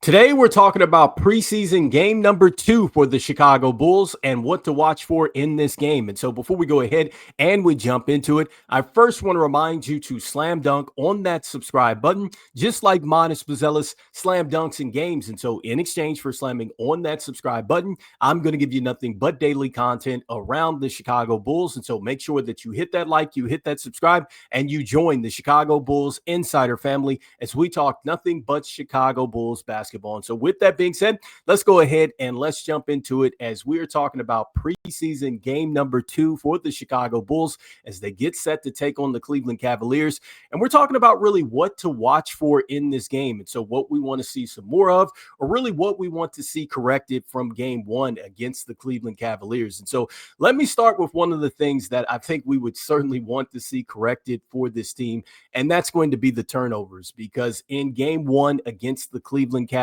Today, we're talking about preseason game number 2 for the Chicago Bulls and what to watch for in this game. And so before we go ahead and we jump into it, I first want to remind you to slam dunk on that subscribe button, just like Matas Buzelis slam dunks in games. And so in exchange for slamming on that subscribe button, I'm going to give you nothing but daily content around the Chicago Bulls. And so make sure that you hit that like, you hit that subscribe, and you join the Chicago Bulls Insider family as we talk nothing but Chicago Bulls basketball. And so with that being said, let's go ahead and let's jump into it as we're talking about preseason game number 2 for the Chicago Bulls as they get set to take on the Cleveland Cavaliers. And we're talking about really what to watch for in this game. And so what we want to see some more of, or really what we want to see corrected from game 1 against the Cleveland Cavaliers. And so let me start with one of the things that I think we would certainly want to see corrected for this team, and that's going to be the turnovers, because in game 1 against the Cleveland Cavaliers,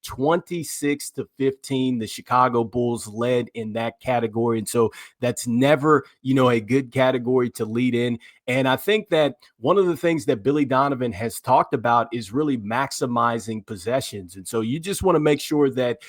26-15, the Chicago Bulls led in that category. And so that's never, a good category to lead in. And I think that one of the things that Billy Donovan has talked about is really maximizing possessions. And so you just want to make sure that,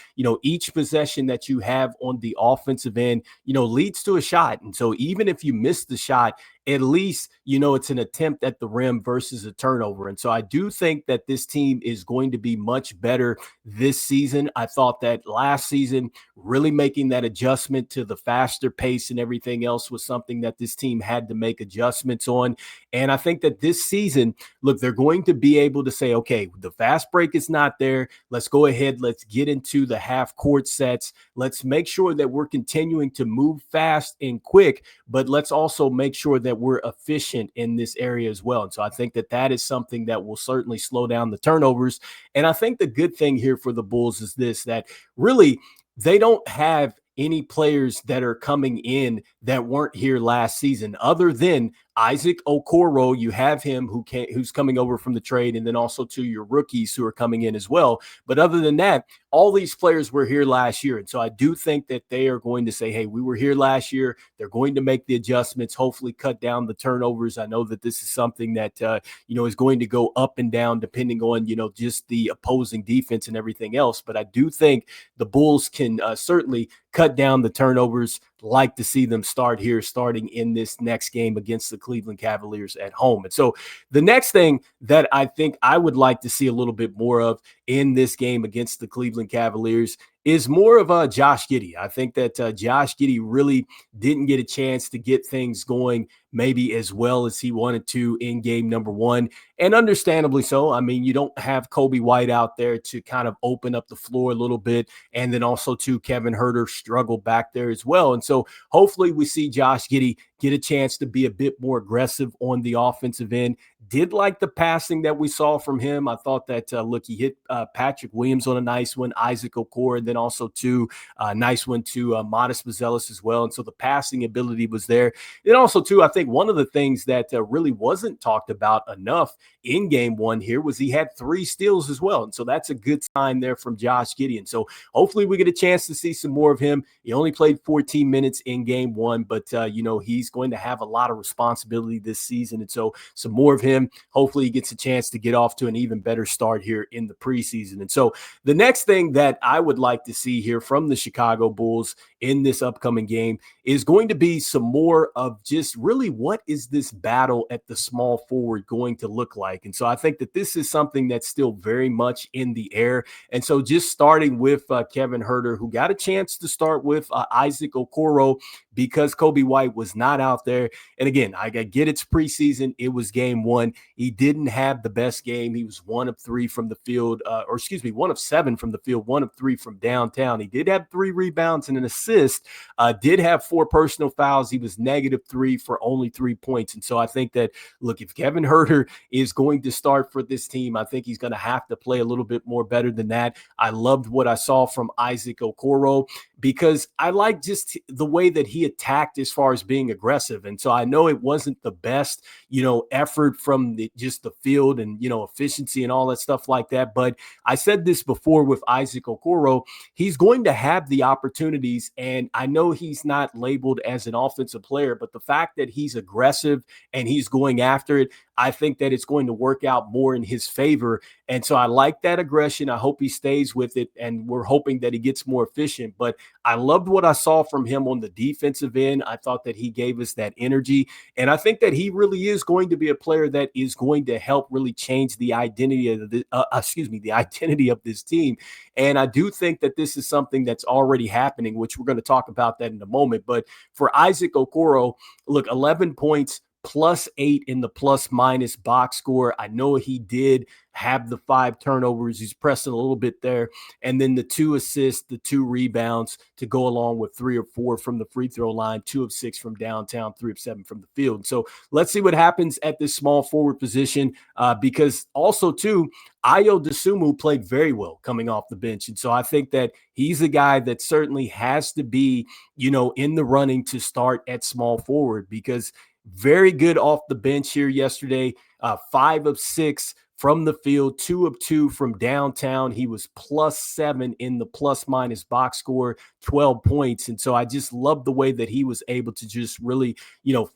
each possession that you have on the offensive end, leads to a shot. And so even if you miss the shot, at least, it's an attempt at the rim versus a turnover. And so I do think that this team is going to be much better this season. I thought that last season, really making that adjustment to the faster pace and everything else was something that this team had to make adjustments on. And I think that this season, look, they're going to be able to say, okay, the fast break is not there. Let's go ahead. Let's get into the half court sets. Let's make sure that we're continuing to move fast and quick, but let's also make sure that we're efficient in this area as well. And so I think that that is something that will certainly slow down the turnovers. And I think the good thing here for the Bulls is this, that really they don't have any players that are coming in that weren't here last season other than Isaac Okoro. You have him who's coming over from the trade, and then also to your rookies who are coming in as well. But other than that, all these players were here last year. And so I do think that they are going to say, hey, we were here last year. They're going to make the adjustments, hopefully cut down the turnovers. I know that this is something that, is going to go up and down depending on, just the opposing defense and everything else. But I do think the Bulls can certainly cut down the turnovers. Like to see them starting in this next game against the Cleveland Cavaliers at home. And so the next thing that I think I would like to see a little bit more of in this game against the Cleveland Cavaliers is more of Josh Giddey. I think that Josh Giddey really didn't get a chance to get things going maybe as well as he wanted to in game number 1. And understandably so. I mean, you don't have Kobe White out there to kind of open up the floor a little bit. And then also to Kevin Huerter struggle back there as well. And so hopefully we see Josh Giddey get a chance to be a bit more aggressive on the offensive end. Did like the passing that we saw from him. I thought that, he hit Patrick Williams on a nice one, Isaac Okoro, and then also nice one to Matas Buzelis as well. And so the passing ability was there. And also, too, I think one of the things that really wasn't talked about enough in game 1 here was he had 3 steals as well. And so that's a good sign there from Josh Giddey. And so hopefully we get a chance to see some more of him. He only played 14 minutes in game 1, but, he's going to have a lot of responsibility this season. And so some more of him. Hopefully he gets a chance to get off to an even better start here in the preseason. And so the next thing that I would like to see here from the Chicago Bulls in this upcoming game is going to be some more of just really what is this battle at the small forward going to look like. And so I think that this is something that's still very much in the air. And so just starting with Kevin Huerter, who got a chance to start with Isaac Okoro because Kobe White was not out there. And again, I get it's preseason. It was game 1. He didn't have the best game. He was 1 of 3 from the field, 1 of 7 from the field, 1 of 3 from downtown. He did have 3 rebounds and an assist, did have 4 personal fouls. He was -3 for only 3 points. And so I think that, look, if Kevin Huerter is going to start for this team, I think he's going to have to play a little bit more better than that. I loved what I saw from Isaac Okoro because I like just the way that he attacked as far as being aggressive. And so I know it wasn't the best, effort from just the field and, efficiency and all that stuff like that. But I said this before with Isaac Okoro, he's going to have the opportunities. And I know he's not labeled as an offensive player, but the fact that he's aggressive and he's going after it, I think that it's going to work out more in his favor. And so I like that aggression. I hope he stays with it. And we're hoping that he gets more efficient. But I loved what I saw from him on the defensive end. I thought that he gave us that energy. And I think that he really is going to be a player that is going to help really change the identity of the identity of this team. And I do think that this is something that's already happening, which we're going to talk about that in a moment. But for Isaac Okoro, look, 11 points, +8 in the plus minus box score. I know he did have the 5 turnovers. He's pressing a little bit there. And then the 2 assists, the 2 rebounds to go along with 3 or 4 from the free throw line, 2 of 6 from downtown, 3 of 7 from the field. So let's see what happens at this small forward position because also too, Ayo Dosunmu played very well coming off the bench. And so I think that he's a guy that certainly has to be, in the running to start at small forward because very good off the bench here yesterday. 5 of 6 from the field, 2 of 2 from downtown. He was +7 in the plus minus box score, 12 points. And so I just love the way that he was able to just really,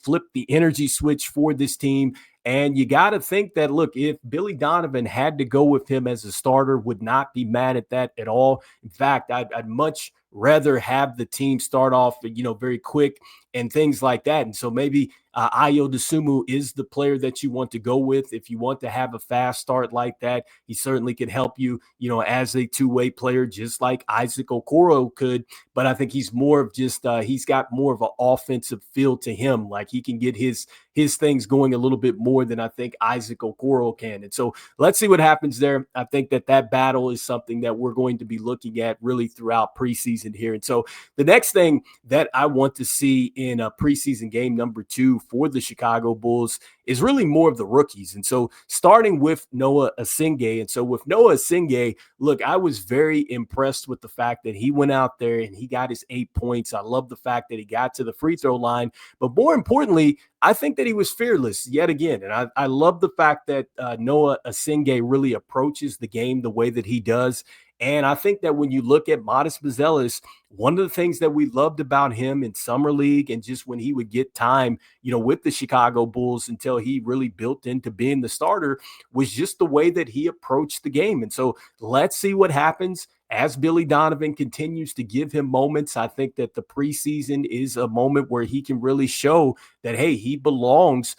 flip the energy switch for this team. And you got to think that, look, if Billy Donovan had to go with him as a starter, would not be mad at that at all. In fact, I'd much rather have the team start off, very quick and things like that. And so maybe Ayo Dosunmu is the player that you want to go with. If you want to have a fast start like that, he certainly could help you, as a two-way player, just like Isaac Okoro could. But I think he's more of just, he's got more of an offensive feel to him. Like he can get his things going a little bit more than I think Isaac Okoro can. And so let's see what happens there. I think that battle is something that we're going to be looking at really throughout preseason here. And so the next thing that I want to see in a preseason game number 2 for the Chicago Bulls is really more of the rookies. And so starting with Noah Essengue. And so with Noah Essengue, look, I was very impressed with the fact that he went out there and he got his 8 points. I love the fact that he got to the free throw line, but more importantly, I think that he was fearless yet again. And I love the fact that Noah Essengue really approaches the game the way that he does. And I think that when you look at Matas Buzelis, one of the things that we loved about him in summer league and just when he would get time, with the Chicago Bulls until he really built into being the starter was just the way that he approached the game. And so let's see what happens as Billy Donovan continues to give him moments. I think that the preseason is a moment where he can really show that, hey, he belongs,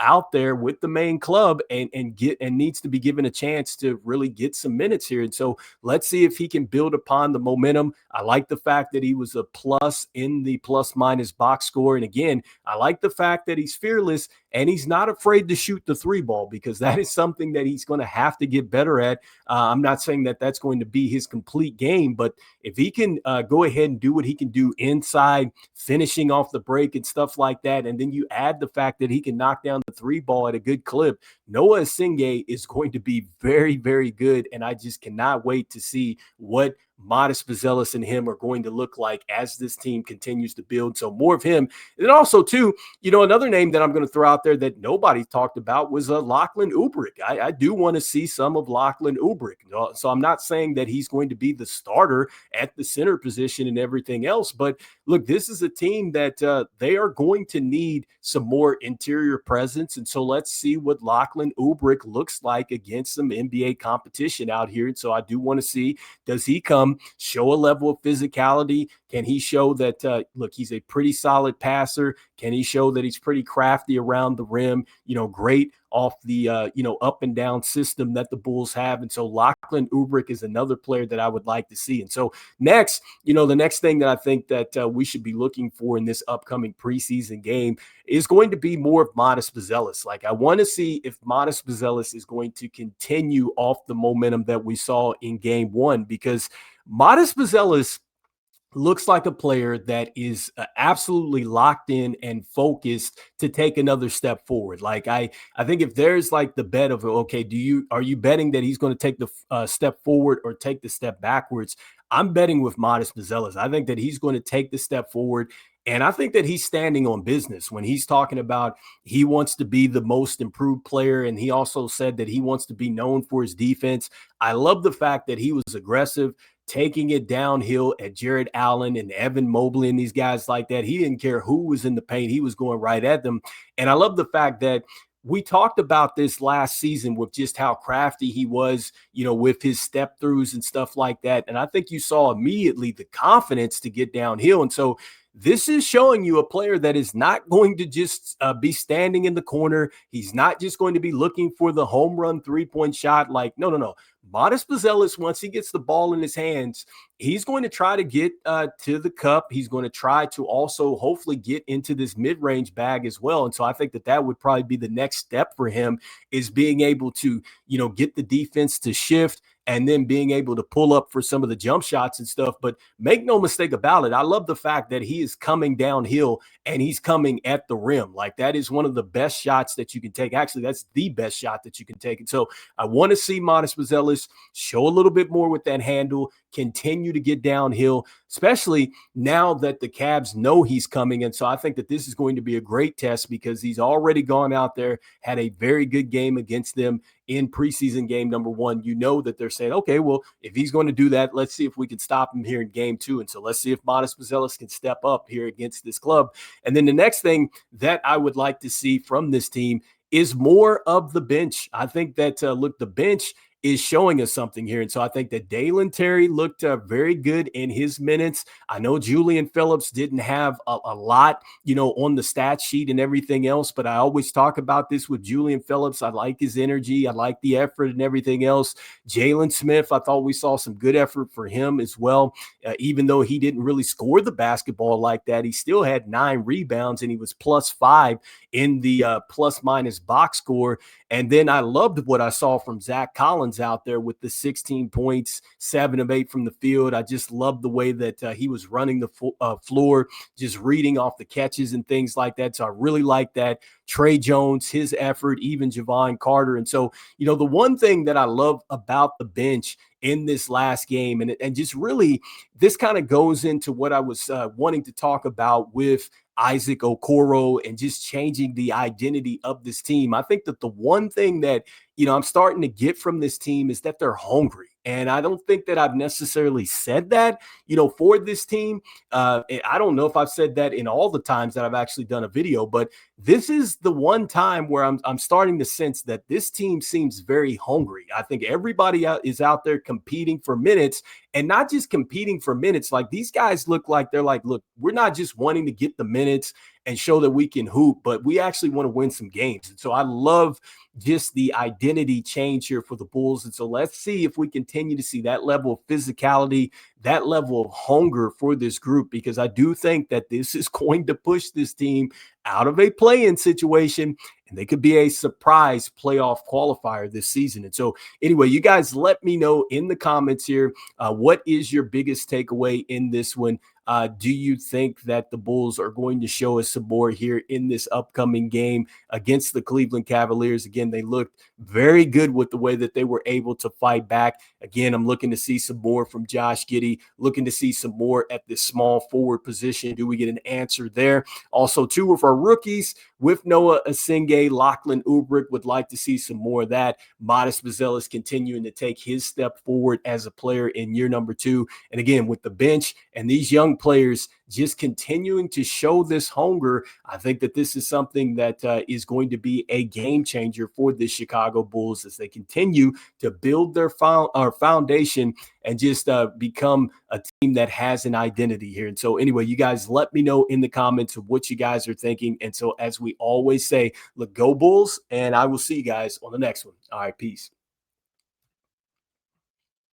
out there with the main club and needs to be given a chance to really get some minutes here. And so let's see if he can build upon the momentum. I like the fact that he was a plus in the plus minus box score. And again, I like the fact that he's fearless and he's not afraid to shoot the 3 ball because that is something that he's going to have to get better at. I'm not saying that that's going to be his complete game, but if he can go ahead and do what he can do inside, finishing off the break and stuff like that, and then you add the fact that he can knock down the 3 ball at a good clip, Noah Essengue is going to be very, very good. And I just cannot wait to see what Matas Buzelis and him are going to look like as this team continues to build. So more of him. And then also too, another name that I'm going to throw out there that nobody talked about was Lachlan Olbrich. I do want to see some of Lachlan Olbrich. So I'm not saying that he's going to be the starter at the center position and everything else, but look, this is a team that they are going to need some more interior presence. And so let's see what Lachlan Olbrich looks like against some NBA competition out here. And so I do want to see, does he come show a level of physicality? Can he show that, look, he's a pretty solid passer? Can he show that he's pretty crafty around the rim, great off the, up and down system that the Bulls have? And so Lachlan Olbrich is another player that I would like to see. And so next, the next thing that I think that we should be looking for in this upcoming preseason game is going to be more of Matas Buzelis. Like I want to see if Matas Buzelis is going to continue off the momentum that we saw in game 1, because Matas Buzelis looks like a player that is absolutely locked in and focused to take another step forward. Like I think if there's like the bet of, okay, are you betting that he's going to take the step forward or take the step backwards? I'm betting with Matas Buzelis. I think that he's going to take the step forward. And I think that he's standing on business when he's talking about he wants to be the most improved player. And he also said that he wants to be known for his defense. I love the fact that he was aggressive, taking it downhill at Jared Allen and Evan Mobley and these guys like that. He didn't care who was in the paint. He was going right at them. And I love the fact that we talked about this last season with just how crafty he was, with his step throughs and stuff like that. And I think you saw immediately the confidence to get downhill. And so this is showing you a player that is not going to just be standing in the corner. He's not just going to be looking for the home run 3-point shot. Like, no. Matas Buzelis, once he gets the ball in his hands, he's going to try to get to the cup. He's going to try to also hopefully get into this mid-range bag as well. And so I think that would probably be the next step for him, is being able to, get the defense to shift and then being able to pull up for some of the jump shots and stuff. But make no mistake about it, I love the fact that he is coming downhill and he's coming at the rim. Like, that is one of the best shots that you can take. Actually, that's the best shot that you can take. And so I want to see Matas Buzelis show a little bit more with that handle, continue to get downhill, especially now that the Cavs know he's coming. And so I think that this is going to be a great test, because he's already gone out there, had a very good game against them in preseason game number 1. You know that they're saying, okay, well, if he's going to do that, let's see if we can stop him here in game 2. And so let's see if Matas Buzelis can step up here against this club. And then the next thing that I would like to see from this team is more of the bench. I think that, the bench is showing us something here. And so I think that Dalen Terry looked very good in his minutes. I know Julian Phillips didn't have a lot, on the stat sheet and everything else, but I always talk about this with Julian Phillips. I like his energy. I like the effort and everything else. Jalen Smith, I thought we saw some good effort for him as well. Even though he didn't really score the basketball like that, he still had 9 rebounds and he was +5 in the plus-minus box score. And then I loved what I saw from Zach Collins out there with the 16 points, 7 of 8 from the field. I just loved the way that he was running the floor, just reading off the catches and things like that. So I really like that. Trey Jones, his effort, even Javon Carter. And so, the one thing that I love about the bench in this last game, and just really this kind of goes into what I was wanting to talk about with Isaac Okoro and just changing the identity of this team. I think that the one thing that, I'm starting to get from this team is that they're hungry. And I don't think that I've necessarily said that, for this team. I don't know if I've said that in all the times that I've actually done a video, but this is the one time where I'm starting to sense that this team seems very hungry. I think everybody is out there competing for minutes, and not just competing for minutes. Like, these guys look like they're like, look, we're not just wanting to get the minutes and show that we can hoop, but we actually want to win some games. And so I love just the identity change here for the Bulls. And so let's see if we continue to see that level of physicality, that level of hunger for this group, because I do think that this is going to push this team out of a play-in situation, and they could be a surprise playoff qualifier this season. And so anyway, you guys let me know in the comments here, what is your biggest takeaway in this one? Do you think that the Bulls are going to show us some more here in this upcoming game against the Cleveland Cavaliers? Again, they looked very good with the way that they were able to fight back. Again, I'm looking to see some more from Josh Giddey, looking to see some more at this small forward position. Do we get an answer there? Also, 2 of our rookies with Noah Essengue, Lachlan, Olbrich, would like to see some more of that. Matas Buzelis continuing to take his step forward as a player in year number 2. And again, with the bench and these young players just continuing to show this hunger, I think that this is something that is going to be a game changer for the Chicago Bulls as they continue to build their foundation and just become a team that has an identity here. And so anyway, you guys let me know in the comments of what you guys are thinking. And so as we always say, look, go Bulls, and I will see you guys on the next one. All right, peace.